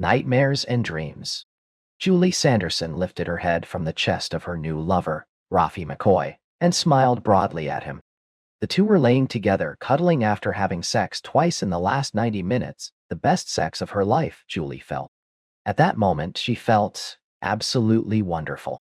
nightmares and dreams. Julie Sanderson lifted her head from the chest of her new lover, Rafi McCoy, and smiled broadly at him. The two were laying together, cuddling after having sex twice in the last 90 minutes, the best sex of her life, Julie felt. At that moment, she felt absolutely wonderful.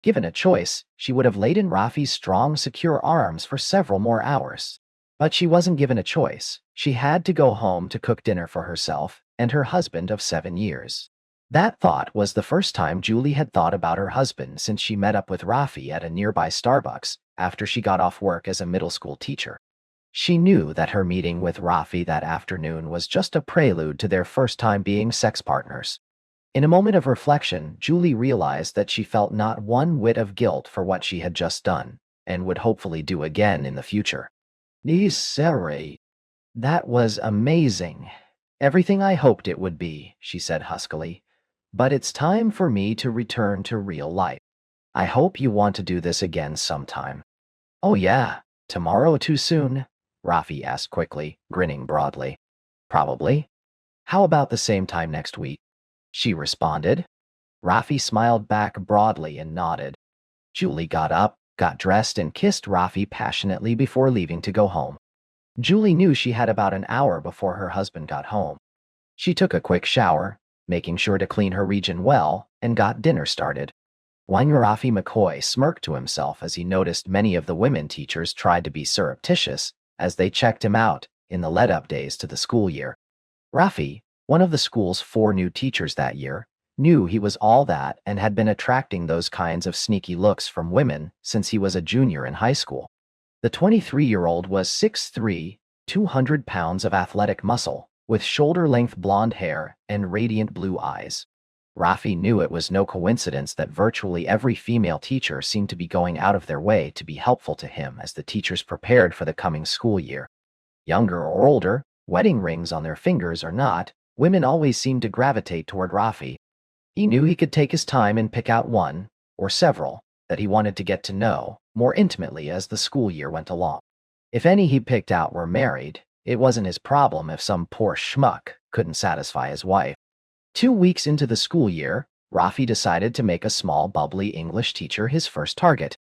Given a choice, she would have laid in Rafi's strong, secure arms for several more hours. But she wasn't given a choice. She had to go home to cook dinner for herself and her husband of 7 years. That thought was the first time Julie had thought about her husband since she met up with Rafi at a nearby Starbucks after she got off work as a middle school teacher. She knew that her meeting with Rafi that afternoon was just a prelude to their first time being sex partners. In a moment of reflection, Julie realized that she felt not one whit of guilt for what she had just done, and would hopefully do again in the future. Sorry. That was amazing. Everything I hoped it would be, she said huskily. But it's time for me to return to real life. I hope you want to do this again sometime. Oh yeah, tomorrow too soon? Rafi asked quickly, grinning broadly. Probably. How about the same time next week? She responded. Rafi smiled back broadly and nodded. Julie got up, got dressed, and kissed Rafi passionately before leaving to go home. Julie knew she had about an hour before her husband got home. She took a quick shower, making sure to clean her region well, and got dinner started. Rafi McCoy smirked to himself as he noticed many of the women teachers tried to be surreptitious as they checked him out in the lead-up days to the school year. Rafi, one of the school's 4 new teachers that year, knew he was all that and had been attracting those kinds of sneaky looks from women since he was a junior in high school. The 23-year-old was 6'3", 200 pounds of athletic muscle, with shoulder-length blonde hair and radiant blue eyes. Rafi knew it was no coincidence that virtually every female teacher seemed to be going out of their way to be helpful to him as the teachers prepared for the coming school year. Younger or older, wedding rings on their fingers or not, women always seemed to gravitate toward Rafi. He knew he could take his time and pick out one, or several, that he wanted to get to know more intimately as the school year went along. If any he picked out were married, it wasn't his problem if some poor schmuck couldn't satisfy his wife. 2 weeks into the school year, Rafi decided to make a small, bubbly English teacher his first target.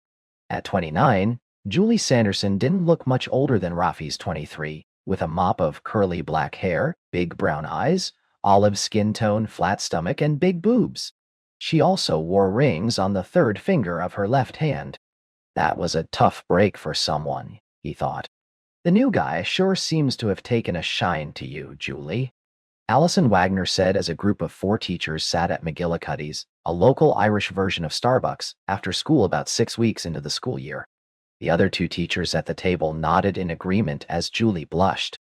At 29, Julie Sanderson didn't look much older than Rafi's 23, with a mop of curly black hair, big brown eyes, olive skin tone, flat stomach, and big boobs. She also wore rings on the 3rd finger of her left hand. That was a tough break for someone, he thought. The new guy sure seems to have taken a shine to you, Julie. Alison Wagner said as a group of 4 teachers sat at McGillicuddy's, a local Irish version of Starbucks, after school about 6 weeks into the school year. The other 2 teachers at the table nodded in agreement as Julie blushed.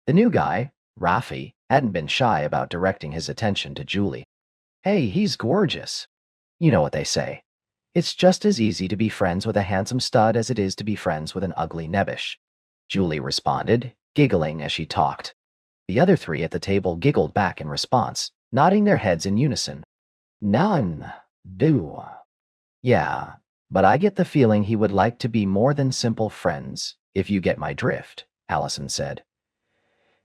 The new guy, Rafi, hadn't been shy about directing his attention to Julie. Hey, he's gorgeous. You know what they say. It's just as easy to be friends with a handsome stud as it is to be friends with an ugly nebbish. Julie responded, giggling as she talked. The other 3 at the table giggled back in response, nodding their heads in unison. None. Do. Yeah, but I get the feeling he would like to be more than simple friends, if you get my drift, Allison said.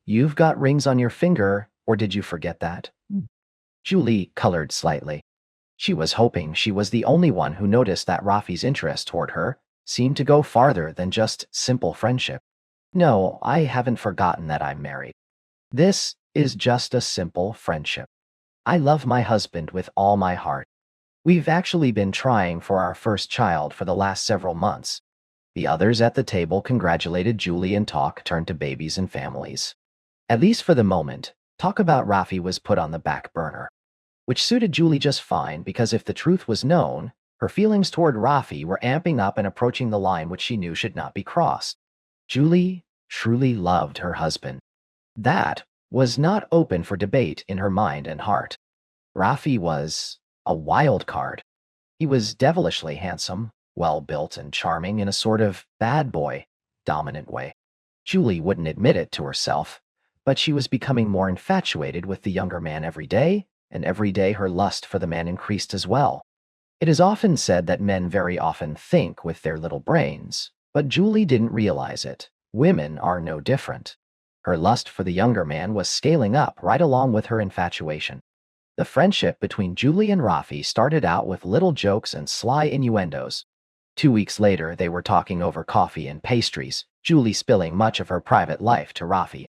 You've got rings on your finger, or did you forget that? Julie colored slightly. She was hoping she was the only one who noticed that Rafi's interest toward her seemed to go farther than just simple friendship. No, I haven't forgotten that I'm married. This is just a simple friendship. I love my husband with all my heart. We've actually been trying for our first child for the last several months. The others at the table congratulated Julie and talk turned to babies and families. At least for the moment, talk about Rafi was put on the back burner, which suited Julie just fine because if the truth was known, her feelings toward Rafi were amping up and approaching the line which she knew should not be crossed. Julie truly loved her husband. That was not open for debate in her mind and heart. Rafi was a wild card. He was devilishly handsome, well-built, and charming in a sort of bad boy, dominant way. Julie wouldn't admit it to herself, but she was becoming more infatuated with the younger man every day, and every day her lust for the man increased as well. It is often said that men very often think with their little brains, but Julie didn't realize it. Women are no different. Her lust for the younger man was scaling up right along with her infatuation. The friendship between Julie and Rafi started out with little jokes and sly innuendos. 2 weeks later, they were talking over coffee and pastries, Julie spilling much of her private life to Rafi.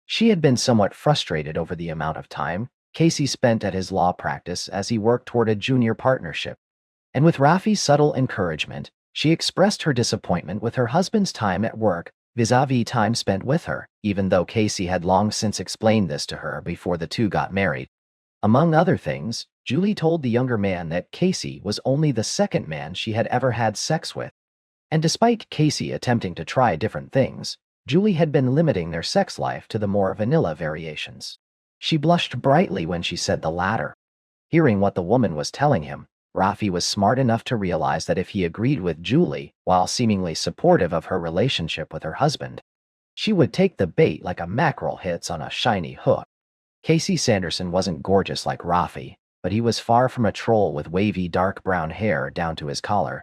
She had been somewhat frustrated over the amount of time Casey spent at his law practice as he worked toward a junior partnership. And with Rafi's subtle encouragement, she expressed her disappointment with her husband's time at work vis-a-vis time spent with her, even though Casey had long since explained this to her before the two got married. Among other things, Julie told the younger man that Casey was only the second man she had ever had sex with. And despite Casey attempting to try different things, Julie had been limiting their sex life to the more vanilla variations. She blushed brightly when she said the latter. Hearing what the woman was telling him, Rafi was smart enough to realize that if he agreed with Julie, while seemingly supportive of her relationship with her husband, she would take the bait like a mackerel hits on a shiny hook. Casey Sanderson wasn't gorgeous like Rafi, but he was far from a troll with wavy dark brown hair down to his collar.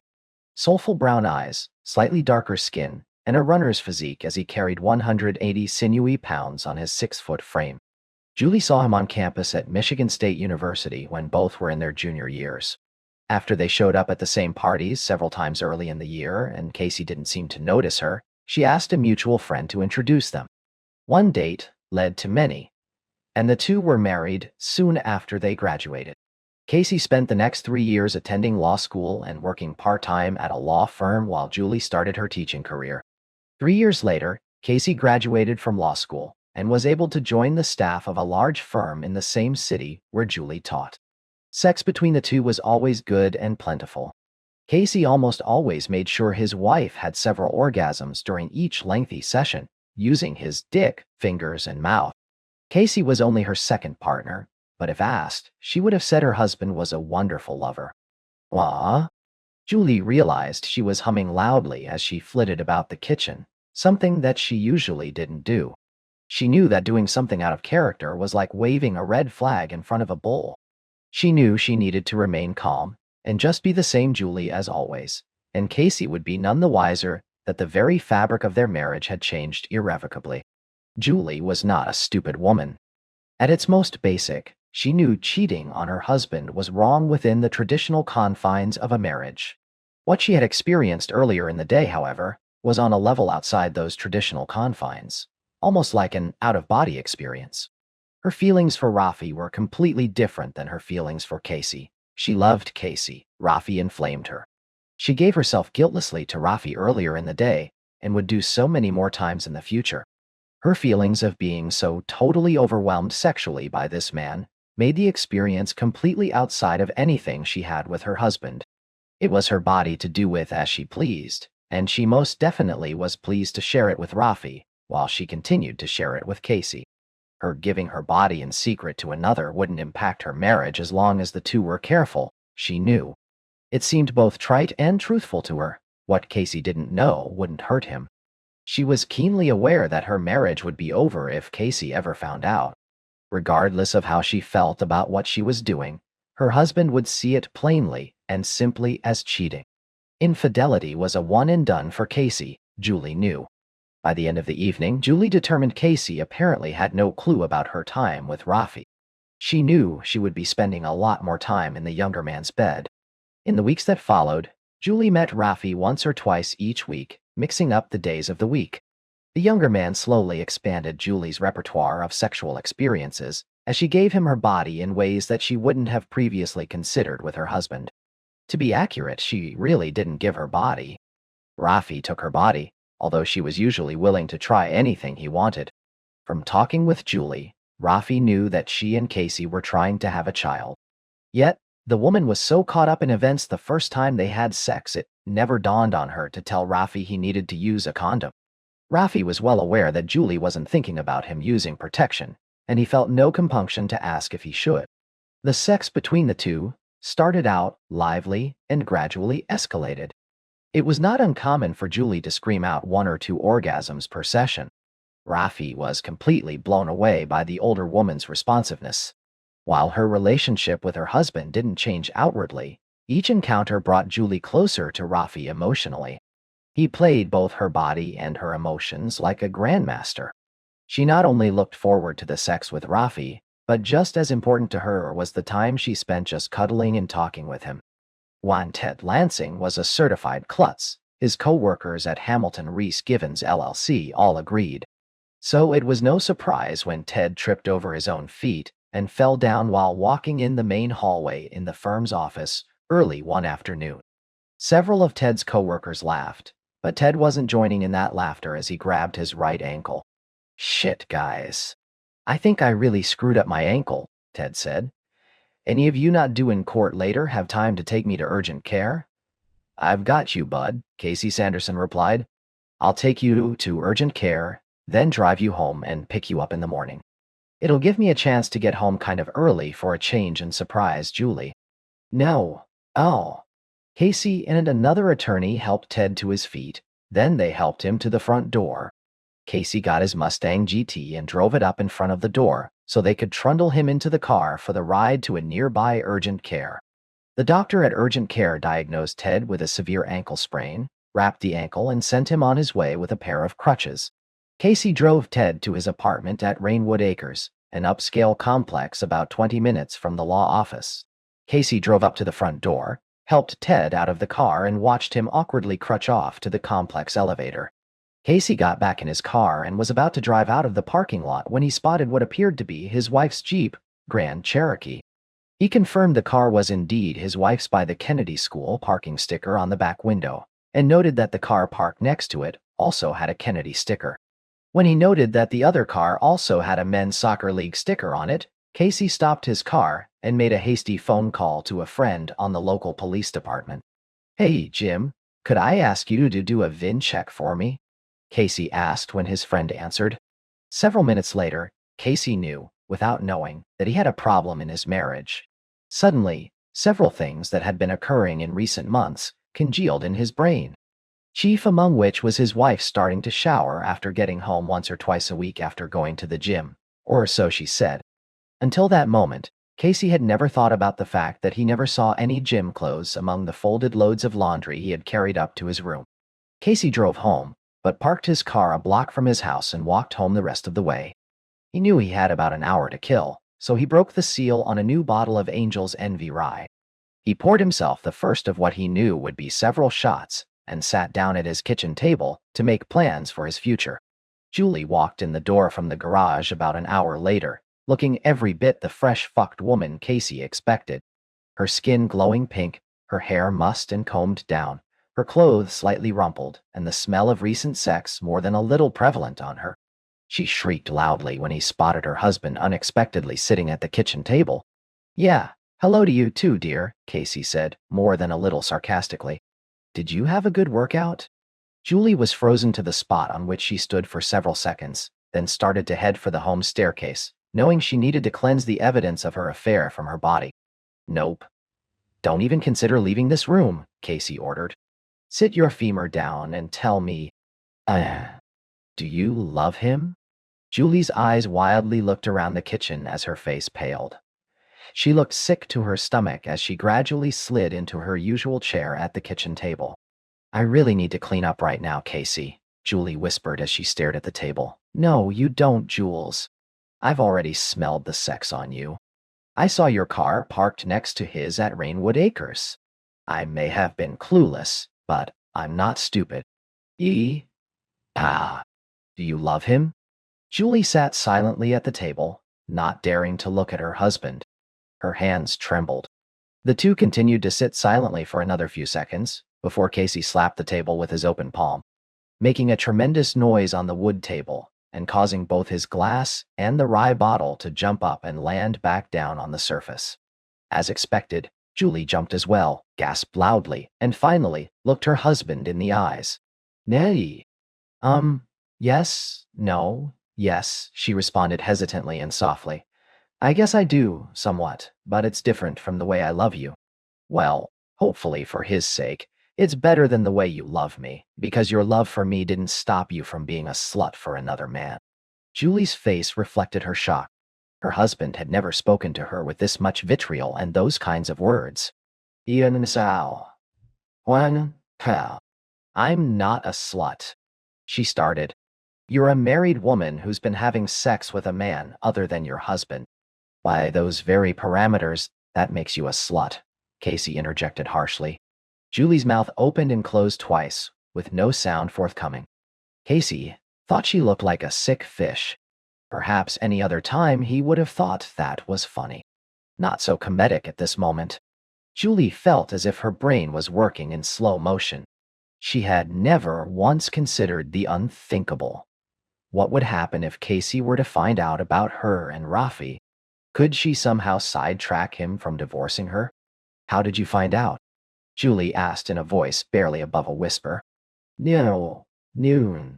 Soulful brown eyes, slightly darker skin, and a runner's physique as he carried 180 sinewy pounds on his 6-foot frame. Julie saw him on campus at Michigan State University when both were in their junior years. After they showed up at the same parties several times early in the year and Casey didn't seem to notice her, she asked a mutual friend to introduce them. One date led to many, and the two were married soon after they graduated. Casey spent the next 3 years attending law school and working part-time at a law firm while Julie started her teaching career. 3 years later, Casey graduated from law school and was able to join the staff of a large firm in the same city where Julie taught. Sex between the two was always good and plentiful. Casey almost always made sure his wife had several orgasms during each lengthy session, using his dick, fingers, and mouth. Casey was only her second partner, but if asked, she would have said her husband was a wonderful lover. Wah? Julie realized she was humming loudly as she flitted about the kitchen, something that she usually didn't do. She knew that doing something out of character was like waving a red flag in front of a bull. She knew she needed to remain calm and just be the same Julie as always, and Casey would be none the wiser that the very fabric of their marriage had changed irrevocably. Julie was not a stupid woman. At its most basic, she knew cheating on her husband was wrong within the traditional confines of a marriage. What she had experienced earlier in the day, however, was on a level outside those traditional confines, almost like an out-of-body experience. Her feelings for Rafi were completely different than her feelings for Casey. She loved Casey. Rafi inflamed her. She gave herself guiltlessly to Rafi earlier in the day and would do so many more times in the future. Her feelings of being so totally overwhelmed sexually by this man made the experience completely outside of anything she had with her husband. It was her body to do with as she pleased, and she most definitely was pleased to share it with Rafi, while she continued to share it with Casey. Her giving her body in secret to another wouldn't impact her marriage as long as the two were careful, she knew. It seemed both trite and truthful to her. What Casey didn't know wouldn't hurt him. She was keenly aware that her marriage would be over if Casey ever found out. Regardless of how she felt about what she was doing, her husband would see it plainly and simply as cheating. Infidelity was a one and done for Casey, Julie knew. By the end of the evening, Julie determined Casey apparently had no clue about her time with Rafi. She knew she would be spending a lot more time in the younger man's bed. In the weeks that followed, Julie met Rafi once or twice each week, mixing up the days of the week. The younger man slowly expanded Julie's repertoire of sexual experiences as she gave him her body in ways that she wouldn't have previously considered with her husband. To be accurate, she really didn't give her body. Rafi took her body, although she was usually willing to try anything he wanted. From talking with Julie, Rafi knew that she and Casey were trying to have a child. Yet, the woman was so caught up in events the first time they had sex it never dawned on her to tell Rafi he needed to use a condom. Rafi was well aware that Julie wasn't thinking about him using protection, and he felt no compunction to ask if he should. The sex between the two started out lively and gradually escalated. It was not uncommon for Julie to scream out 1 or 2 orgasms per session. Rafi was completely blown away by the older woman's responsiveness. While her relationship with her husband didn't change outwardly, each encounter brought Julie closer to Rafi emotionally. He played both her body and her emotions like a grandmaster. She not only looked forward to the sex with Rafi, But just as important to her was the time she spent just cuddling and talking with him. Juan Ted Lansing was a certified klutz. His co-workers at Hamilton Reese Givens LLC all agreed. So it was no surprise when Ted tripped over his own feet and fell down while walking in the main hallway in the firm's office early one afternoon. Several of Ted's co-workers laughed, but Ted wasn't joining in that laughter as he grabbed his right ankle. "Shit, guys. I think I really screwed up my ankle," Ted said. "Any of you not due in court later have time to take me to urgent care?" "I've got you, bud," Casey Sanderson replied. "I'll take you to urgent care, then drive you home and pick you up in the morning. It'll give me a chance to get home kind of early for a change and surprise Julie." "No." "Oh." Casey and another attorney helped Ted to his feet. Then they helped him to the front door. Casey got his Mustang GT and drove it up in front of the door so they could trundle him into the car for the ride to a nearby urgent care. The doctor at urgent care diagnosed Ted with a severe ankle sprain, wrapped the ankle, and sent him on his way with a pair of crutches. Casey drove Ted to his apartment at Rainwood Acres, an upscale complex about 20 minutes from the law office. Casey drove up to the front door, helped Ted out of the car, and watched him awkwardly crutch off to the complex elevator. Casey got back in his car and was about to drive out of the parking lot when he spotted what appeared to be his wife's Jeep Grand Cherokee. He confirmed the car was indeed his wife's by the Kennedy School parking sticker on the back window, and noted that the car parked next to it also had a Kennedy sticker. When he noted that the other car also had a men's soccer league sticker on it, Casey stopped his car and made a hasty phone call to a friend on the local police department. "Hey, Jim, could I ask you to do a VIN check for me?" Casey asked when his friend answered. Several minutes later, Casey knew, without knowing, that he had a problem in his marriage. Suddenly, several things that had been occurring in recent months congealed in his brain. Chief among which was his wife starting to shower after getting home once or twice a week after going to the gym, or so she said. Until that moment, Casey had never thought about the fact that he never saw any gym clothes among the folded loads of laundry he had carried up to his room. Casey drove home, but parked his car a block from his house and walked home the rest of the way. He knew he had about an hour to kill, so he broke the seal on a new bottle of Angel's Envy rye. He poured himself the first of what he knew would be several shots and sat down at his kitchen table to make plans for his future. Julie walked in the door from the garage about an hour later, looking every bit the fresh-fucked woman Casey expected. Her skin glowing pink, her hair mussed and combed down, her clothes slightly rumpled, and the smell of recent sex more than a little prevalent on her. She shrieked loudly when he spotted her husband unexpectedly sitting at the kitchen table. "Yeah, hello to you too, dear," Casey said, more than a little sarcastically. "Did you have a good workout?" Julie was frozen to the spot on which she stood for several seconds, then started to head for the home staircase, knowing she needed to cleanse the evidence of her affair from her body. "Nope. Don't even consider leaving this room," Casey ordered. "Sit your femur down and tell me, do you love him?" Julie's eyes wildly looked around the kitchen as her face paled. She looked sick to her stomach as she gradually slid into her usual chair at the kitchen table. "I really need to clean up right now, Casey," Julie whispered as she stared at the table. "No, you don't, Jules. I've already smelled the sex on you. I saw your car parked next to his at Rainwood Acres. I may have been clueless, but I'm not stupid. Do you love him?" Julie sat silently at the table, not daring to look at her husband. Her hands trembled. The two continued to sit silently for another few seconds, before Casey slapped the table with his open palm, making a tremendous noise on the wood table and causing both his glass and the rye bottle to jump up and land back down on the surface. As expected, Julie jumped as well, gasped loudly, and finally looked her husband in the eyes. "Nay. Yes, no, yes," she responded hesitantly and softly. "I guess I do, somewhat, but it's different from the way I love you. Well, hopefully for his sake, it's better than the way you love me, because your love for me didn't stop you from being a slut for another man." Julie's face reflected her shock. Her husband had never spoken to her with this much vitriol and those kinds of words. "Ian Sao. Juan Pao. I'm not a slut," she started. "You're a married woman who's been having sex with a man other than your husband. By those very parameters, that makes you a slut, Casey interjected harshly. Julie's mouth opened and closed twice, with no sound forthcoming. Casey thought she looked like a sick fish. Perhaps any other time he would have thought that was funny. Not so comedic at this moment. Julie felt as if her brain was working in slow motion. She had never once considered the unthinkable. What would happen if Casey were to find out about her and Rafi? Could she somehow sidetrack him from divorcing her? How did you find out? Julie asked in a voice barely above a whisper. No, noon.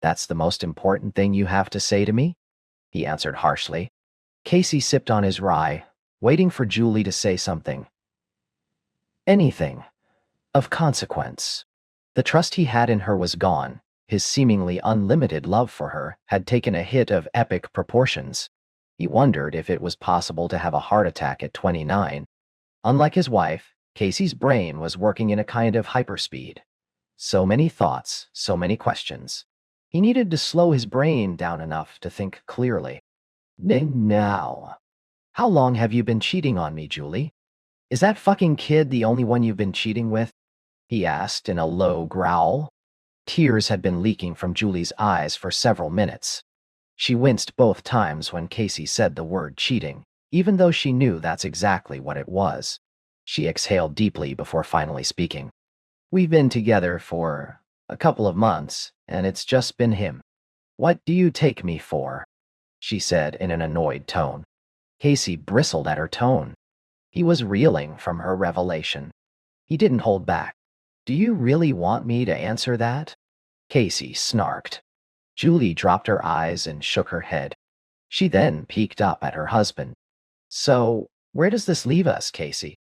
That's the most important thing you have to say to me? He answered harshly. Casey sipped on his rye, waiting for Julie to say something. Anything. Of consequence. The trust he had in her was gone. His seemingly unlimited love for her had taken a hit of epic proportions. He wondered if it was possible to have a heart attack at 29. Unlike his wife, Casey's brain was working in a kind of hyperspeed. So many thoughts, so many questions. He needed to slow his brain down enough to think clearly. Now, how long have you been cheating on me, Julie? Is that fucking kid the only one you've been cheating with? He asked in a low growl. Tears had been leaking from Julie's eyes for several minutes. She winced both times when Casey said the word cheating, even though she knew that's exactly what it was. She exhaled deeply before finally speaking. We've been together for a couple of months, and it's just been him. What do you take me for? She said in an annoyed tone. Casey bristled at her tone. He was reeling from her revelation. He didn't hold back. Do you really want me to answer that? Casey snarked. Julie dropped her eyes and shook her head. She then peeked up at her husband. So, where does this leave us, Casey?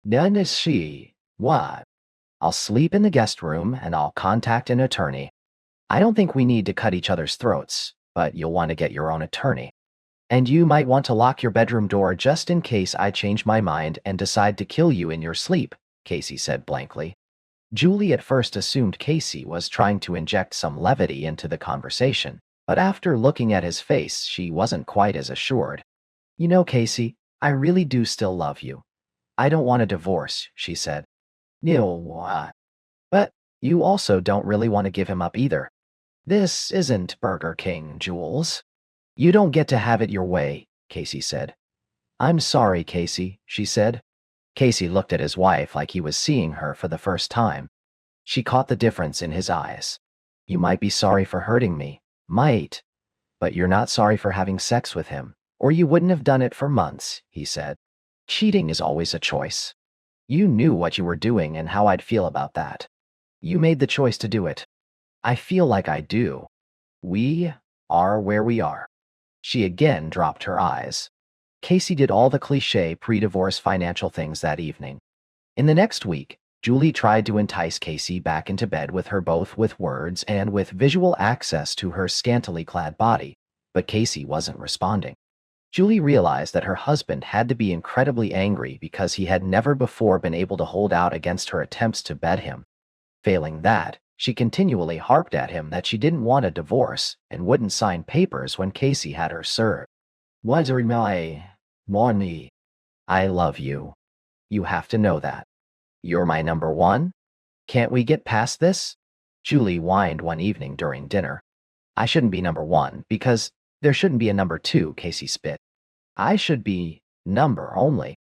None is she. What? I'll sleep in the guest room and I'll contact an attorney. I don't think we need to cut each other's throats, but you'll want to get your own attorney. And you might want to lock your bedroom door just in case I change my mind and decide to kill you in your sleep, Casey said blankly. Julie at first assumed Casey was trying to inject some levity into the conversation, but after looking at his face, she wasn't quite as assured. You know, Casey, I really do still love you. I don't want a divorce, she said. No, but you also don't really want to give him up either. This isn't Burger King, Jules. You don't get to have it your way, Casey said. I'm sorry, Casey, she said. Casey looked at his wife like he was seeing her for the first time. She caught the difference in his eyes. You might be sorry for hurting me. Might. But you're not sorry for having sex with him, or you wouldn't have done it for months, he said. Cheating is always a choice. You knew what you were doing and how I'd feel about that. You made the choice to do it. I feel like I do. We are where we are. She again dropped her eyes. Casey did all the cliché pre-divorce financial things that evening. In the next week, Julie tried to entice Casey back into bed with her both with words and with visual access to her scantily clad body, but Casey wasn't responding. Julie realized that her husband had to be incredibly angry because he had never before been able to hold out against her attempts to bed him. Failing that, she continually harped at him that she didn't want a divorce and wouldn't sign papers when Casey had her served. What's my money? I love you. You have to know that. You're my number one? Can't we get past this? Julie whined one evening during dinner. I shouldn't be number one because there shouldn't be a number two, Casey spit. I should be number only.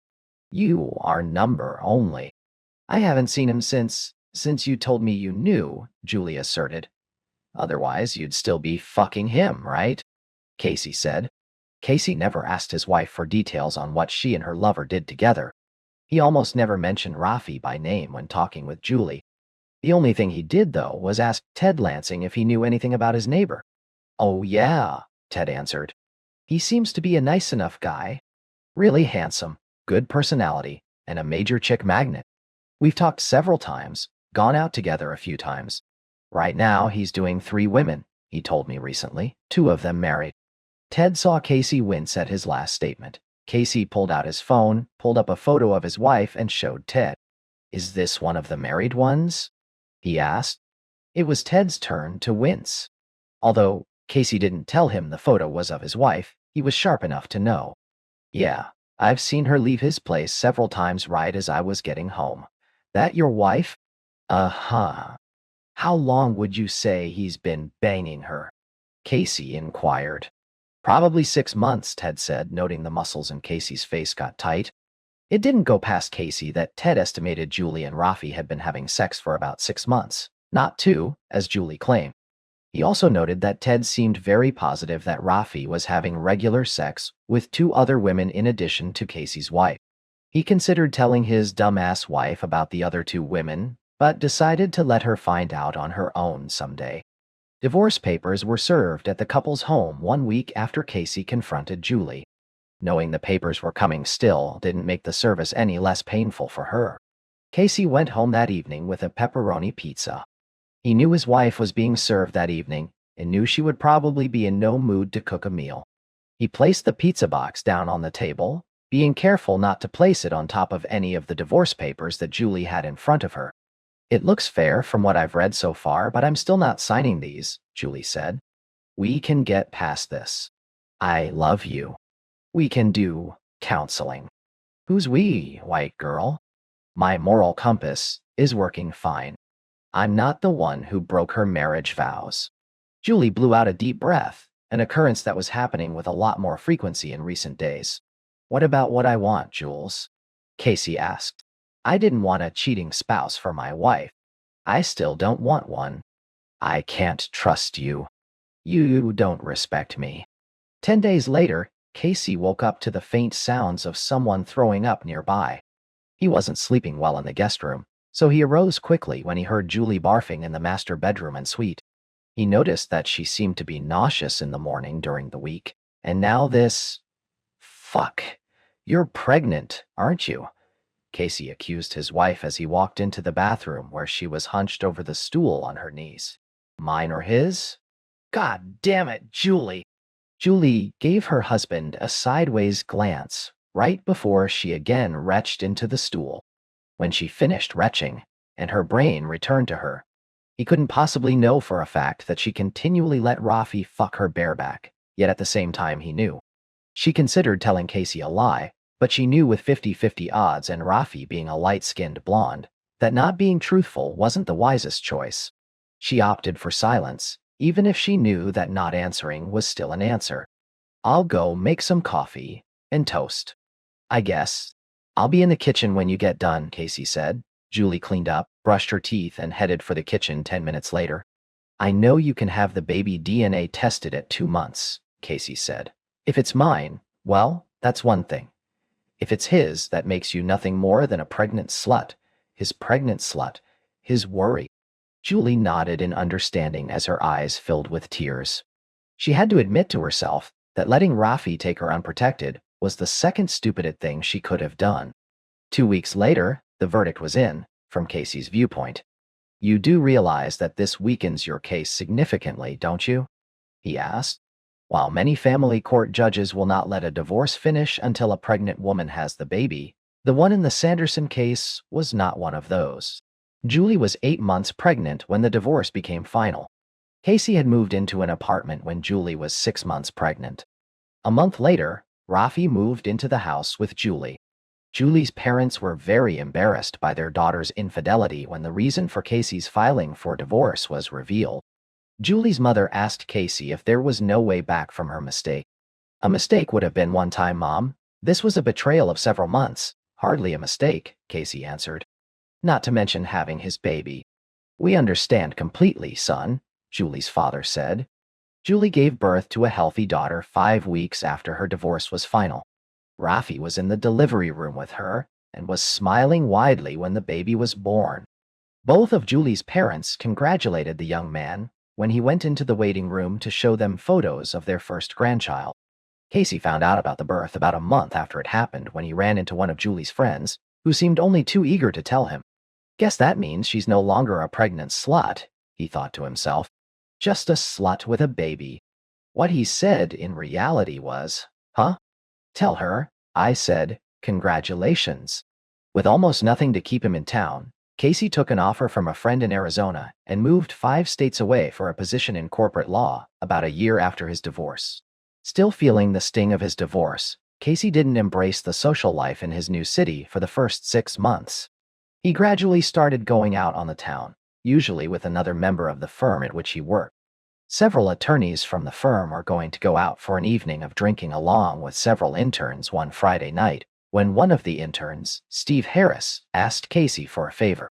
You are number only. I haven't seen him since you told me you knew, Julie asserted. Otherwise, you'd still be fucking him, right? Casey said. Casey never asked his wife for details on what she and her lover did together. He almost never mentioned Rafi by name when talking with Julie. The only thing he did, though, was ask Ted Lansing if he knew anything about his neighbor. Oh, yeah, Ted answered. He seems to be a nice enough guy. Really handsome, good personality, and a major chick magnet. We've talked several times, gone out together a few times. Right now, he's doing 3 women, he told me recently, 2 of them married. Ted saw Casey wince at his last statement. Casey pulled out his phone, pulled up a photo of his wife, and showed Ted. Is this one of the married ones? He asked. It was Ted's turn to wince. Although Casey didn't tell him the photo was of his wife, he was sharp enough to know. Yeah, I've seen her leave his place several times right as I was getting home. That your wife? Uh-huh. How long would you say he's been banging her? Casey inquired. Probably 6 months, Ted said, noting the muscles in Casey's face got tight. It didn't go past Casey that Ted estimated Julie and Rafi had been having sex for about 6 months, not two, as Julie claimed. He also noted that Ted seemed very positive that Rafi was having regular sex with two other women in addition to Casey's wife. He considered telling his dumbass wife about the other two women, but decided to let her find out on her own someday. Divorce papers were served at the couple's home 1 week after Casey confronted Julie. Knowing the papers were coming still didn't make the service any less painful for her. Casey went home that evening with a pepperoni pizza. He knew his wife was being served that evening and knew she would probably be in no mood to cook a meal. He placed the pizza box down on the table, being careful not to place it on top of any of the divorce papers that Julie had in front of her. It looks fair from what I've read so far, but I'm still not signing these, Julie said. We can get past this. I love you. We can do counseling. Who's we, white girl? My moral compass is working fine. I'm not the one who broke her marriage vows. Julie blew out a deep breath, an occurrence that was happening with a lot more frequency in recent days. What about what I want, Jules? Casey asked. I didn't want a cheating spouse for my wife. I still don't want one. I can't trust you. You don't respect me. 10 days later, Casey woke up to the faint sounds of someone throwing up nearby. He wasn't sleeping well in the guest room, so he arose quickly when he heard Julie barfing in the master bedroom and suite. He noticed that she seemed to be nauseous in the morning during the week, and now this… Fuck. You're pregnant, aren't you? Casey accused his wife as he walked into the bathroom where she was hunched over the stool on her knees. Mine or his? God damn it, Julie! Julie gave her husband a sideways glance right before she again retched into the stool. When she finished retching, and her brain returned to her, he couldn't possibly know for a fact that she continually let Rafi fuck her bareback, yet at the same time he knew. She considered telling Casey a lie, but she knew with 50-50 odds and Rafi being a light-skinned blonde, that not being truthful wasn't the wisest choice. She opted for silence, even if she knew that not answering was still an answer. I'll go make some coffee and toast. I guess. I'll be in the kitchen when you get done, Casey said. Julie cleaned up, brushed her teeth, and headed for the kitchen 10 minutes later. I know you can have the baby DNA tested at 2 months, Casey said. If it's mine, well, that's one thing. If it's his, that makes you nothing more than a pregnant slut. His pregnant slut. His worry. Julie nodded in understanding as her eyes filled with tears. She had to admit to herself that letting Rafi take her unprotected was the second stupid thing she could have done. 2 weeks later, the verdict was in, from Casey's viewpoint. You do realize that this weakens your case significantly, don't you? He asked. While many family court judges will not let a divorce finish until a pregnant woman has the baby, the one in the Sanderson case was not one of those. Julie was 8 months pregnant when the divorce became final. Casey had moved into an apartment when Julie was 6 months pregnant. A month later, Rafi moved into the house with Julie. Julie's parents were very embarrassed by their daughter's infidelity when the reason for Casey's filing for divorce was revealed. Julie's mother asked Casey if there was no way back from her mistake. A mistake would have been one time, Mom. This was a betrayal of several months. Hardly a mistake, Casey answered. Not to mention having his baby. We understand completely, son, Julie's father said. Julie gave birth to a healthy daughter 5 weeks after her divorce was final. Rafi was in the delivery room with her and was smiling widely when the baby was born. Both of Julie's parents congratulated the young man when he went into the waiting room to show them photos of their first grandchild. Casey found out about the birth about a month after it happened when he ran into one of Julie's friends, who seemed only too eager to tell him. Guess that means she's no longer a pregnant slut, he thought to himself. Just a slut with a baby. What he said in reality was, huh? Tell her, I said, congratulations. With almost nothing to keep him in town, Casey took an offer from a friend in Arizona and moved 5 states away for a position in corporate law about a year after his divorce. Still feeling the sting of his divorce, Casey didn't embrace the social life in his new city for the first 6 months. He gradually started going out on the town, usually with another member of the firm at which he worked. Several attorneys from the firm were going to go out for an evening of drinking along with several interns one Friday night, when one of the interns, Steve Harris, asked Casey for a favor.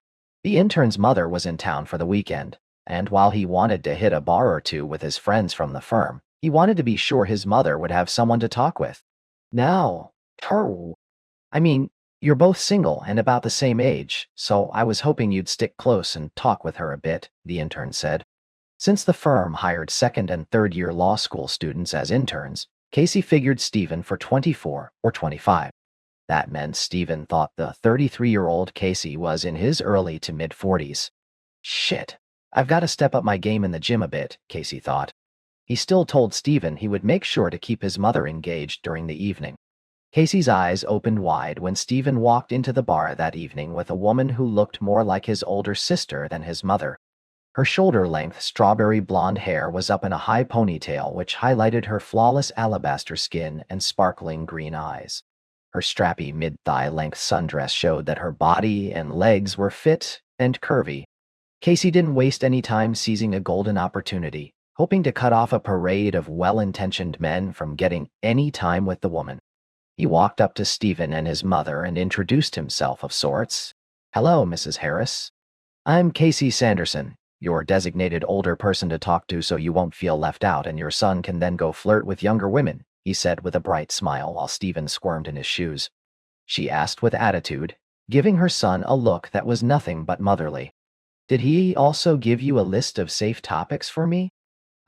The intern's mother was in town for the weekend, and while he wanted to hit a bar or two with his friends from the firm, he wanted to be sure his mother would have someone to talk with. Now, I mean, you're both single and about the same age, so I was hoping you'd stick close and talk with her a bit, the intern said. Since the firm hired second and third year law school students as interns, Casey figured Stephen for 24 or 25. That meant Stephen thought the 33-year-old Casey was in his early to mid-40s. Shit, I've got to step up my game in the gym a bit, Casey thought. He still told Stephen he would make sure to keep his mother engaged during the evening. Casey's eyes opened wide when Stephen walked into the bar that evening with a woman who looked more like his older sister than his mother. Her shoulder-length strawberry blonde hair was up in a high ponytail which highlighted her flawless alabaster skin and sparkling green eyes. Her strappy mid-thigh length sundress showed that her body and legs were fit and curvy. Casey didn't waste any time seizing a golden opportunity, hoping to cut off a parade of well-intentioned men from getting any time with the woman. He walked up to Stephen and his mother and introduced himself of sorts. "Hello, Mrs. Harris. I'm Casey Sanderson, your designated older person to talk to so you won't feel left out and your son can then go flirt with younger women," he said with a bright smile while Stephen squirmed in his shoes. She asked with attitude, giving her son a look that was nothing but motherly. "Did he also give you a list of safe topics for me?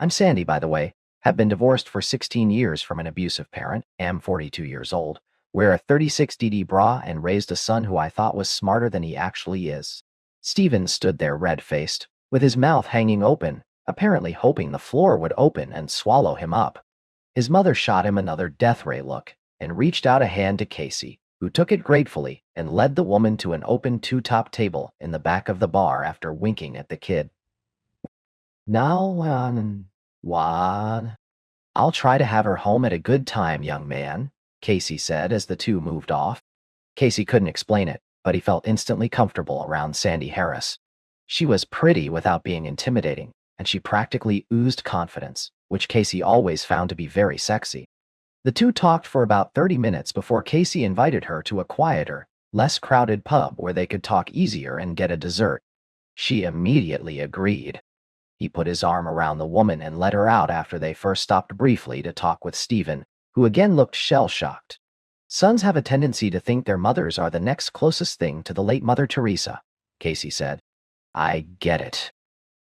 I'm Sandy, by the way. Have been divorced for 16 years from an abusive parent, am 42 years old, wear a 36DD bra, and raised a son who I thought was smarter than he actually is." Stephen stood there red-faced, with his mouth hanging open, apparently hoping the floor would open and swallow him up. His mother shot him another death ray look and reached out a hand to Casey, who took it gratefully and led the woman to an open two-top table in the back of the bar after winking at the kid. "Now, what? I'll try to have her home at a good time, young man," Casey said as the two moved off. Casey couldn't explain it, but he felt instantly comfortable around Sandy Harris. She was pretty without being intimidating, and she practically oozed confidence, which Casey always found to be very sexy. The two talked for about 30 minutes before Casey invited her to a quieter, less crowded pub where they could talk easier and get a dessert. She immediately agreed. He put his arm around the woman and led her out after they first stopped briefly to talk with Stephen, who again looked shell-shocked. "Sons have a tendency to think their mothers are the next closest thing to the late Mother Teresa," Casey said. "I get it.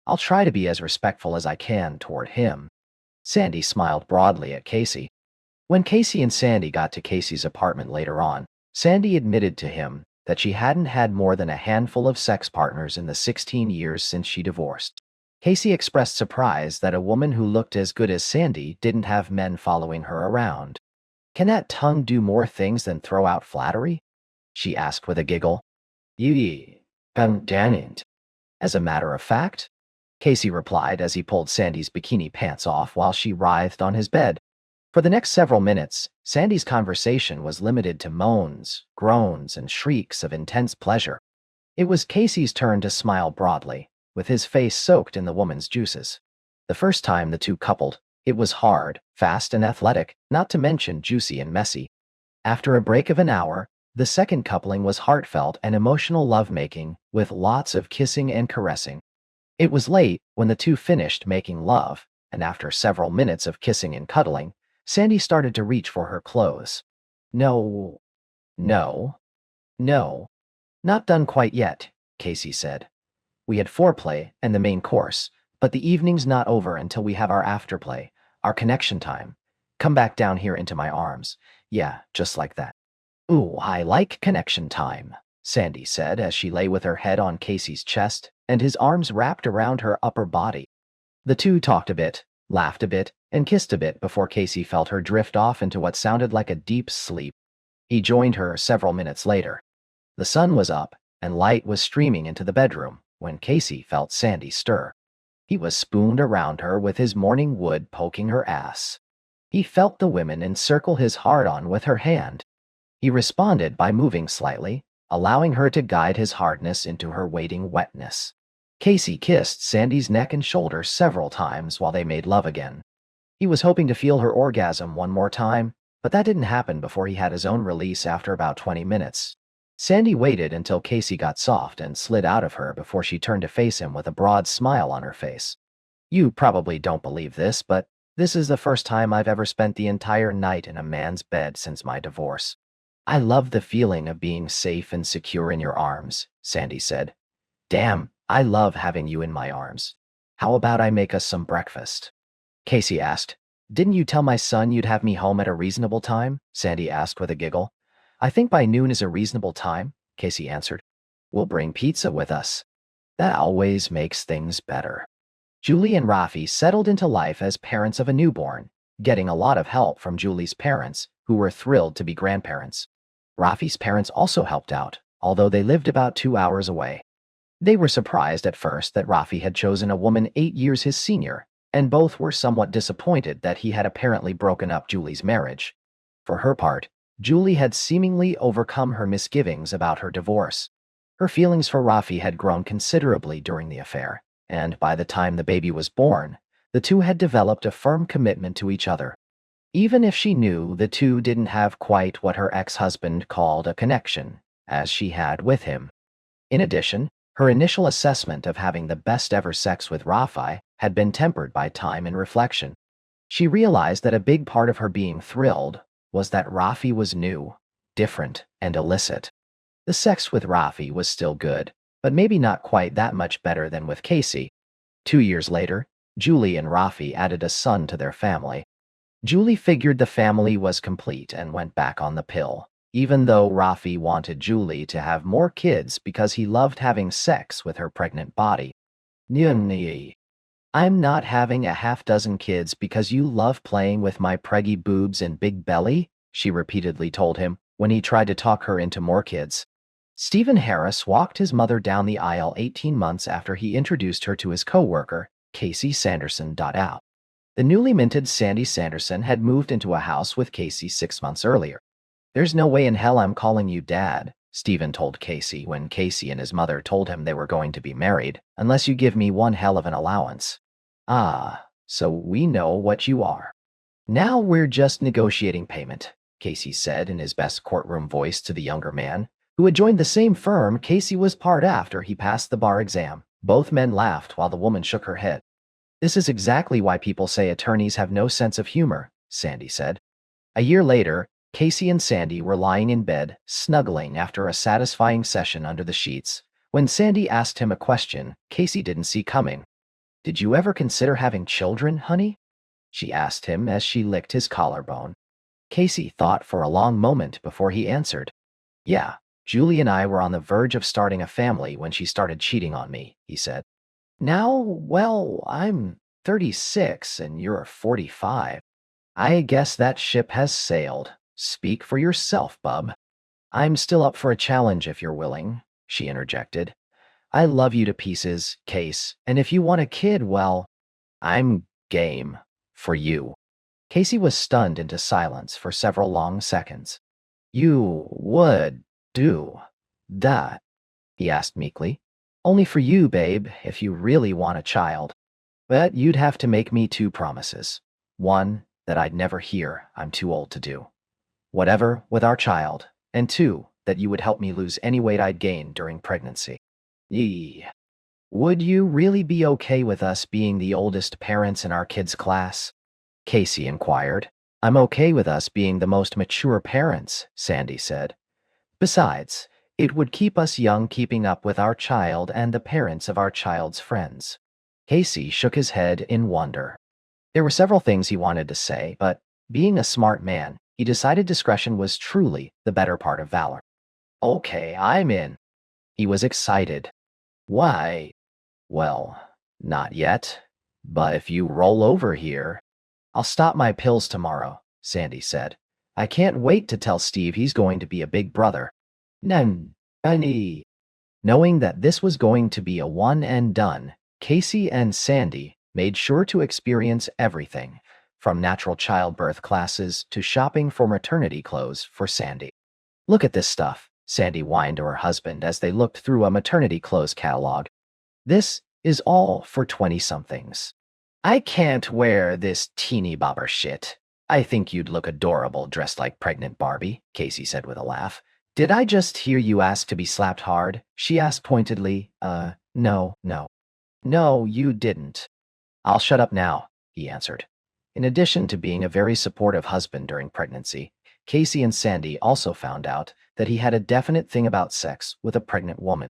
I'll try to be as respectful as I can toward him." Sandy smiled broadly at Casey. When Casey and Sandy got to Casey's apartment later on, Sandy admitted to him that she hadn't had more than a handful of sex partners in the 16 years since she divorced. Casey expressed surprise that a woman who looked as good as Sandy didn't have men following her around. "Can that tongue do more things than throw out flattery?" she asked with a giggle. "You didn't." "As a matter of fact," Casey replied as he pulled Sandy's bikini pants off while she writhed on his bed. For the next several minutes, Sandy's conversation was limited to moans, groans, and shrieks of intense pleasure. It was Casey's turn to smile broadly, with his face soaked in the woman's juices. The first time the two coupled, it was hard, fast, and athletic, not to mention juicy and messy. After a break of an hour, the second coupling was heartfelt and emotional lovemaking, with lots of kissing and caressing. It was late when the two finished making love, and after several minutes of kissing and cuddling, Sandy started to reach for her clothes. No, no, not done quite yet," Casey said. "We had foreplay and the main course, but the evening's not over until we have our afterplay, our connection time. Come back down here into my arms. Yeah, just like that." "Ooh, I like connection time," Sandy said as she lay with her head on Casey's chest and his arms wrapped around her upper body. The two talked a bit, laughed a bit, and kissed a bit before Casey felt her drift off into what sounded like a deep sleep. He joined her several minutes later. The sun was up, and light was streaming into the bedroom when Casey felt Sandy stir. He was spooned around her with his morning wood poking her ass. He felt the woman encircle his hard-on with her hand. He responded by moving slightly, allowing her to guide his hardness into her waiting wetness. Casey kissed Sandy's neck and shoulders several times while they made love again. He was hoping to feel her orgasm one more time, but that didn't happen before he had his own release after about 20 minutes. Sandy waited until Casey got soft and slid out of her before she turned to face him with a broad smile on her face. You probably don't believe this, but this is the first time I've ever spent the entire night in a man's bed since my divorce. I love the feeling of being safe and secure in your arms, Sandy said. Damn, I love having you in my arms. How about I make us some breakfast? Casey asked. Didn't you tell my son you'd have me home at a reasonable time? Sandy asked with a giggle. I think by noon is a reasonable time, Casey answered. We'll bring pizza with us. That always makes things better. Julie and Rafi settled into life as parents of a newborn, getting a lot of help from Julie's parents, who were thrilled to be grandparents. Rafi's parents also helped out, although they lived about 2 hours away. They were surprised at first that Rafi had chosen a woman 8 years his senior, and both were somewhat disappointed that he had apparently broken up Julie's marriage. For her part, Julie had seemingly overcome her misgivings about her divorce. Her feelings for Rafi had grown considerably during the affair, and by the time the baby was born, the two had developed a firm commitment to each other. Even if she knew the two didn't have quite what her ex-husband called a connection, as she had with him. In addition, her initial assessment of having the best ever sex with Rafi had been tempered by time and reflection. She realized that a big part of her being thrilled was that Rafi was new, different, and illicit. The sex with Rafi was still good, but maybe not quite that much better than with Casey. 2 years later, Julie and Rafi added a son to their family. Julie figured the family was complete and went back on the pill, even though Rafi wanted Julie to have more kids because he loved having sex with her pregnant body. I'm not having a half-dozen kids because you love playing with my preggy boobs and big belly, she repeatedly told him when he tried to talk her into more kids. Stephen Harris walked his mother down the aisle 18 months after he introduced her to his co-worker, Casey Sanderson. Out. The newly minted Sandy Sanderson had moved into a house with Casey 6 months earlier. There's no way in hell I'm calling you Dad, Stephen told Casey when Casey and his mother told him they were going to be married, unless you give me one hell of an allowance. Ah, so we know what you are. Now we're just negotiating payment, Casey said in his best courtroom voice to the younger man, who had joined the same firm Casey was part after he passed the bar exam. Both men laughed while the woman shook her head. This is exactly why people say attorneys have no sense of humor, Sandy said. A year later, Casey and Sandy were lying in bed, snuggling after a satisfying session under the sheets, when Sandy asked him a question Casey didn't see coming. Did you ever consider having children, honey? She asked him as she licked his collarbone. Casey thought for a long moment before he answered. Yeah, Julie and I were on the verge of starting a family when she started cheating on me, he said. Now, well, I'm 36 and you're 45. I guess that ship has sailed. Speak for yourself, bub. I'm still up for a challenge if you're willing, she interjected. I love you to pieces, Case, and if you want a kid, well, I'm game for you. Casey was stunned into silence for several long seconds. You would do that, he asked meekly. Only for you, babe, if you really want a child. But you'd have to make me 2 promises. One, that I'd never hear I'm too old to do. Whatever with our child. And 2, that you would help me lose any weight I'd gained during pregnancy. Would you really be okay with us being the oldest parents in our kids' class? Casey inquired. I'm okay with us being the most mature parents, Sandy said. Besides, it would keep us young keeping up with our child and the parents of our child's friends. Casey shook his head in wonder. There were several things he wanted to say, but being a smart man, he decided discretion was truly the better part of valor. Okay, I'm in. He was excited. Why? Well, not yet. But if you roll over here, I'll stop my pills tomorrow, Sandy said. I can't wait to tell Steve he's going to be a big brother. Nanny. Knowing that this was going to be a one and done, Casey and Sandy made sure to experience everything, from natural childbirth classes to shopping for maternity clothes for Sandy. "Look at this stuff," Sandy whined to her husband as they looked through a maternity clothes catalog. "This is all for 20-somethings. I can't wear this teeny bobber shit. I think you'd look adorable dressed like pregnant Barbie," Casey said with a laugh. "Did I just hear you ask to be slapped hard?" she asked pointedly. No, no. No, you didn't." "I'll shut up now," he answered. In addition to being a very supportive husband during pregnancy, Casey and Sandy also found out that he had a definite thing about sex with a pregnant woman.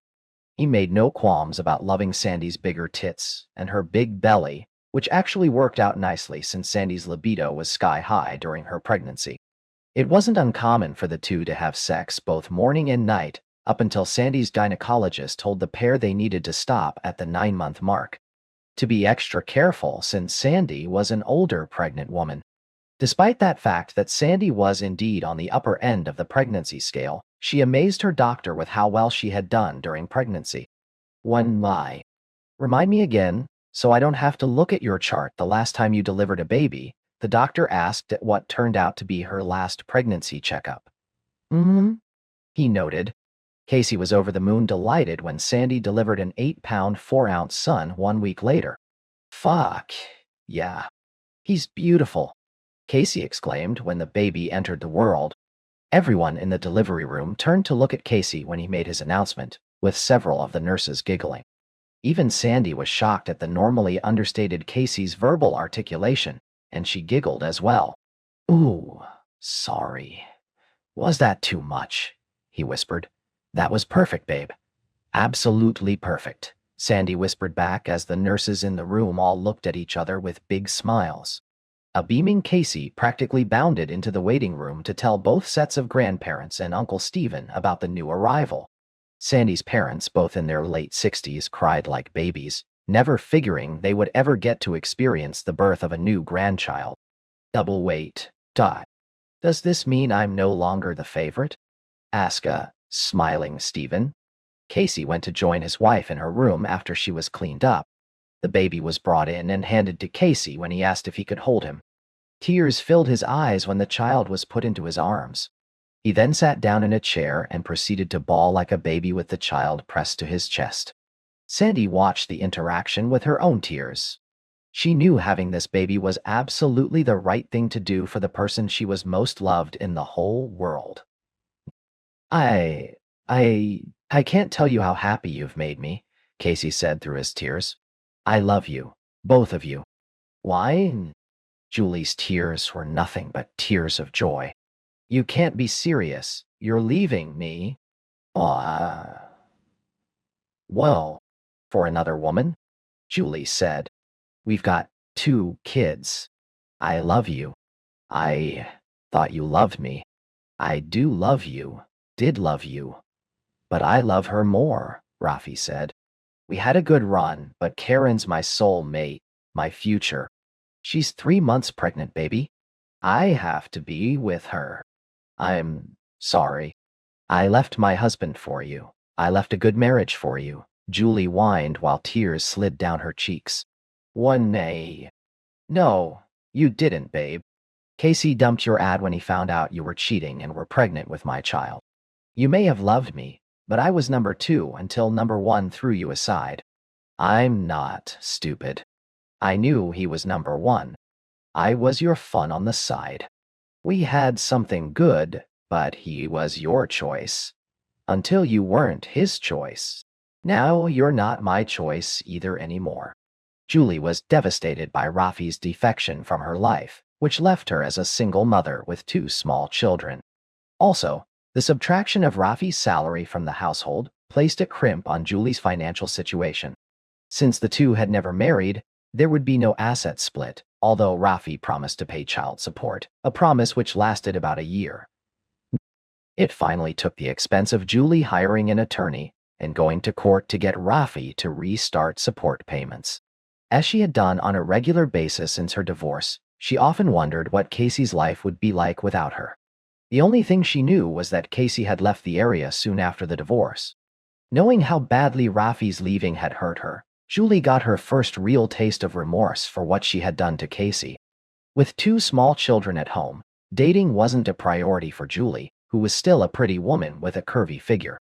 He made no qualms about loving Sandy's bigger tits and her big belly, which actually worked out nicely since Sandy's libido was sky high during her pregnancy. It wasn't uncommon for the two to have sex both morning and night up until Sandy's gynecologist told the pair they needed to stop at the 9-month mark. To be extra careful since Sandy was an older pregnant woman. Despite that fact that Sandy was indeed on the upper end of the pregnancy scale, she amazed her doctor with how well she had done during pregnancy. "When my, remind me again, so I don't have to look at your chart the last time you delivered a baby," the doctor asked at what turned out to be her last pregnancy checkup. "Mm-hmm," he noted. Casey was over the moon delighted when Sandy delivered an 8-pound, 4-ounce son 1 week later. "Fuck, yeah. He's beautiful," Casey exclaimed when the baby entered the world. Everyone in the delivery room turned to look at Casey when he made his announcement, with several of the nurses giggling. Even Sandy was shocked at the normally understated Casey's verbal articulation, and she giggled as well. "Ooh, sorry. Was that too much?" he whispered. "That was perfect, babe. Absolutely perfect," Sandy whispered back as the nurses in the room all looked at each other with big smiles. A beaming Casey practically bounded into the waiting room to tell both sets of grandparents and Uncle Stephen about the new arrival. Sandy's parents, both in their late 60s, cried like babies, never figuring they would ever get to experience the birth of a new grandchild. "Double wait. Does this mean I'm no longer the favorite?" asked a smiling Stephen. Casey went to join his wife in her room after she was cleaned up. The baby was brought in and handed to Casey when he asked if he could hold him. Tears filled his eyes when the child was put into his arms. He then sat down in a chair and proceeded to bawl like a baby with the child pressed to his chest. Sandy watched the interaction with her own tears. She knew having this baby was absolutely the right thing to do for the person she was most loved in the whole world. I can't tell you how happy you've made me," Casey said through his tears. "I love you, both of you." "Why?" Julie's tears were nothing but tears of joy. "You can't be serious. You're leaving me." Well, for another woman," Julie said. "We've got 2 kids. I love you. I thought you loved me. I do love you, did love you. But I love her more," Rafi said. "We had a good run, but Karen's my soul mate, my future. She's 3 months pregnant, baby. I have to be with her. I'm sorry. I left my husband for you. I left a good marriage for you," Julie whined while tears slid down her cheeks. "One nay. No, you didn't, babe. Casey dumped your ad when he found out you were cheating and were pregnant with my child. You may have loved me, but I was number 2 until number 1 threw you aside. I'm not stupid. I knew he was number 1. I was your fun on the side. We had something good, but he was your choice. Until you weren't his choice. Now you're not my choice either anymore." Julie was devastated by Rafi's defection from her life, which left her as a single mother with 2 small children. Also, the subtraction of Rafi's salary from the household placed a crimp on Julie's financial situation. Since the two had never married, there would be no asset split, although Rafi promised to pay child support, a promise which lasted about a year. It finally took the expense of Julie hiring an attorney and going to court to get Rafi to restart support payments. As she had done on a regular basis since her divorce, she often wondered what Casey's life would be like without her. The only thing she knew was that Casey had left the area soon after the divorce. Knowing how badly Rafi's leaving had hurt her, Julie got her first real taste of remorse for what she had done to Casey. With two small children at home, dating wasn't a priority for Julie, who was still a pretty woman with a curvy figure.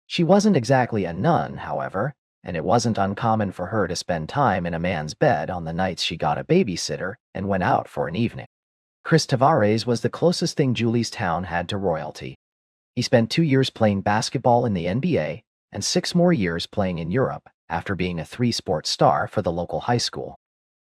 She wasn't exactly a nun, however, and it wasn't uncommon for her to spend time in a man's bed on the nights she got a babysitter and went out for an evening. Chris Tavares was the closest thing Julie's town had to royalty. He spent 2 years playing basketball in the NBA and 6 more years playing in Europe after being a three-sport star for the local high school.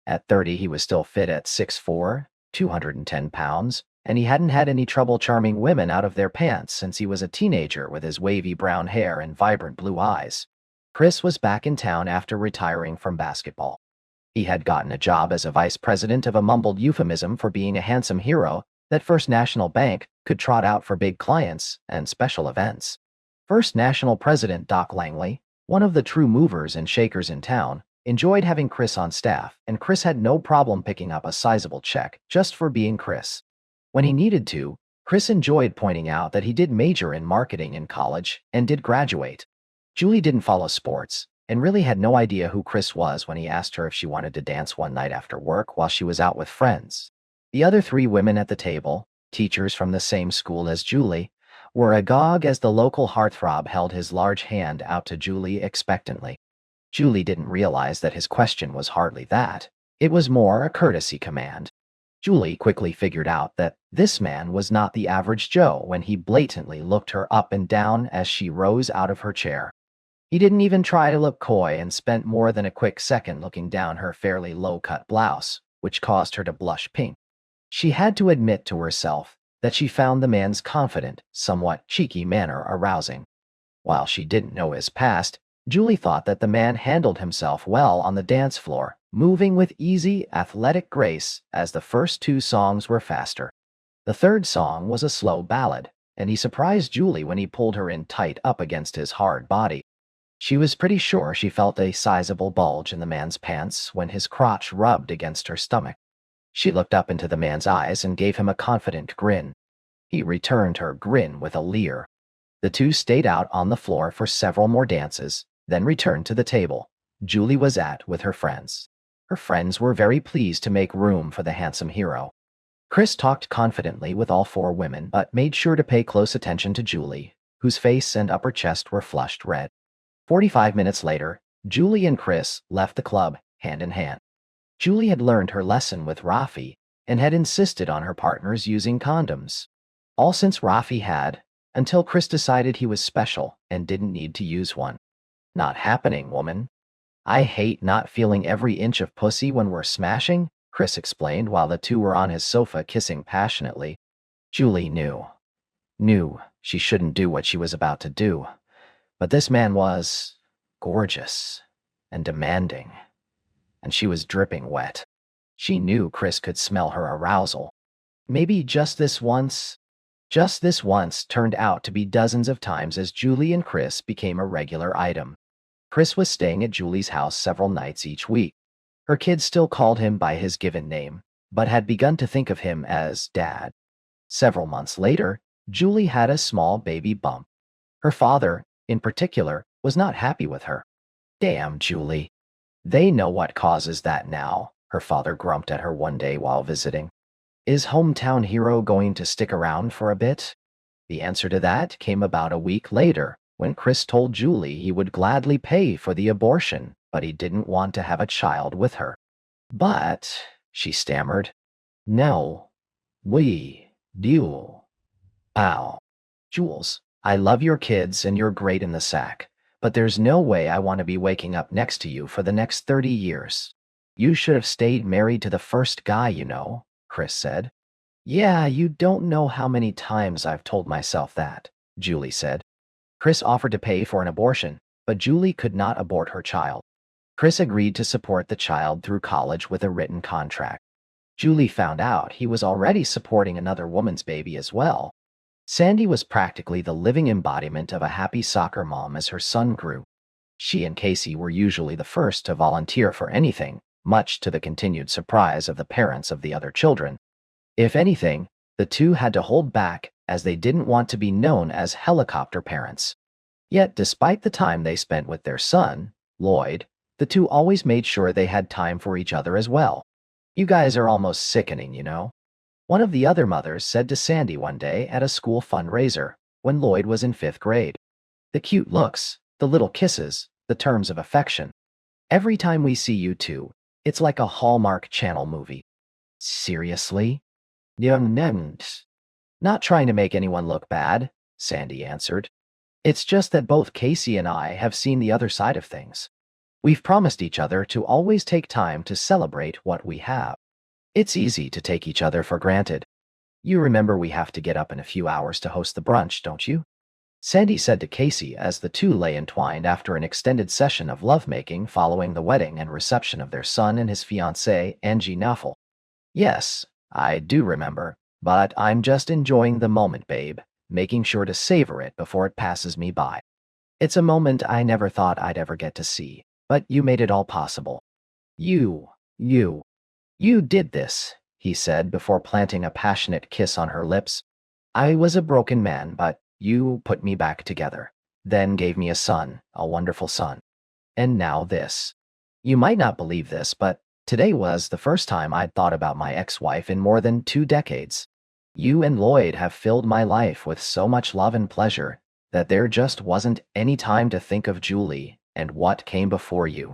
At 30, he was still fit at 6'4", 210 pounds, and he hadn't had any trouble charming women out of their pants since he was a teenager with his wavy brown hair and vibrant blue eyes. Chris was back in town after retiring from basketball. He had gotten a job as a vice president of a mumbled euphemism for being a handsome hero that First National Bank could trot out for big clients and special events. First National President Doc Langley, one of the true movers and shakers in town, enjoyed having Chris on staff, and Chris had no problem picking up a sizable check just for being Chris. When he needed to, Chris enjoyed pointing out that he did major in marketing in college and did graduate. Julie didn't follow sports and really had no idea who Chris was when he asked her if she wanted to dance one night after work while she was out with friends. The other three women at the table, teachers from the same school as Julie, were agog as the local heartthrob held his large hand out to Julie expectantly. Julie didn't realize that his question was hardly that. It was more a courtesy command. Julie quickly figured out that this man was not the average Joe when he blatantly looked her up and down as she rose out of her chair. He didn't even try to look coy and spent more than a quick second looking down her fairly low-cut blouse, which caused her to blush pink. She had to admit to herself that she found the man's confident, somewhat cheeky manner arousing. While she didn't know his past, Julie thought that the man handled himself well on the dance floor, moving with easy, athletic grace as the first two songs were faster. The third song was a slow ballad, and he surprised Julie when he pulled her in tight up against his hard body. She was pretty sure she felt a sizable bulge in the man's pants when his crotch rubbed against her stomach. She looked up into the man's eyes and gave him a confident grin. He returned her grin with a leer. The two stayed out on the floor for several more dances, then returned to the table Julie was at with her friends. Her friends were very pleased to make room for the handsome hero. Chris talked confidently with all four women, but made sure to pay close attention to Julie, whose face and upper chest were flushed red. 45 minutes later, Julie and Chris left the club hand in hand. Julie had learned her lesson with Rafi and had insisted on her partners using condoms. All since Rafi had, until Chris decided he was special and didn't need to use one. Not happening, woman. I hate not feeling every inch of pussy when we're smashing, Chris explained while the two were on his sofa kissing passionately. Julie knew she shouldn't do what she was about to do. But this man was gorgeous and demanding, and she was dripping wet. She knew Chris could smell her arousal. Maybe just this once turned out to be dozens of times as Julie and Chris became a regular item. Chris was staying at Julie's house several nights each week. Her kids still called him by his given name, but had begun to think of him as Dad. Several months later, Julie had a small baby bump. Her father, in particular, was not happy with her. Damn, Julie. They know what causes that now, her father grumped at her one day while visiting. Is hometown hero going to stick around for a bit? The answer to that came about a week later, when Chris told Julie he would gladly pay for the abortion, but he didn't want to have a child with her. But, she stammered, no, we do. Ow. Jules, I love your kids and you're great in the sack, but there's no way I want to be waking up next to you for the next 30 years. You should have stayed married to the first guy, you know, Chris said. Yeah, you don't know how many times I've told myself that, Julie said. Chris offered to pay for an abortion, but Julie could not abort her child. Chris agreed to support the child through college with a written contract. Julie found out he was already supporting another woman's baby as well. Sandy was practically the living embodiment of a happy soccer mom as her son grew. She and Casey were usually the first to volunteer for anything, much to the continued surprise of the parents of the other children. If anything, the two had to hold back as they didn't want to be known as helicopter parents. Yet, despite the time they spent with their son, Lloyd, the two always made sure they had time for each other as well. You guys are almost sickening, you know? One of the other mothers said to Sandy one day at a school fundraiser when Lloyd was in 5th grade. The cute looks, the little kisses, the terms of affection. Every time we see you two, it's like a Hallmark Channel movie. Seriously? Not trying to make anyone look bad, Sandy answered. It's just that both Casey and I have seen the other side of things. We've promised each other to always take time to celebrate what we have. It's easy to take each other for granted. You remember we have to get up in a few hours to host the brunch, don't you? Sandy said to Casey as the two lay entwined after an extended session of lovemaking following the wedding and reception of their son and his fiancée, Angie Naffel. Yes, I do remember, but I'm just enjoying the moment, babe, making sure to savor it before it passes me by. It's a moment I never thought I'd ever get to see, but you made it all possible. You did this, he said before planting a passionate kiss on her lips. I was a broken man, but you put me back together, then gave me a son, a wonderful son. And now this. You might not believe this, but today was the first time I'd thought about my ex-wife in more than 2 decades. You and Lloyd have filled my life with so much love and pleasure that there just wasn't any time to think of Julie and what came before you.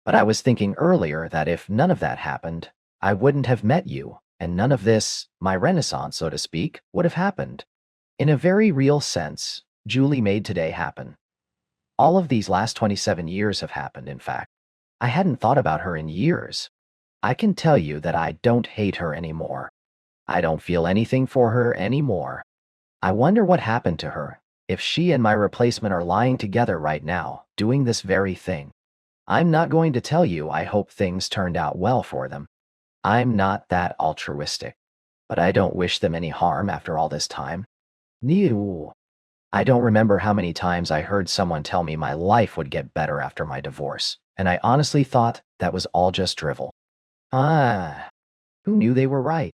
But I was thinking earlier that if none of that happened, I wouldn't have met you, and none of this, my renaissance, so to speak, would have happened. In a very real sense, Julie made today happen. All of these last 27 years have happened, in fact. I hadn't thought about her in years. I can tell you that I don't hate her anymore. I don't feel anything for her anymore. I wonder what happened to her, if she and my replacement are lying together right now, doing this very thing. I'm not going to tell you I hope things turned out well for them. I'm not that altruistic. But I don't wish them any harm after all this time. No. I don't remember how many times I heard someone tell me my life would get better after my divorce, and I honestly thought that was all just drivel. Who knew they were right?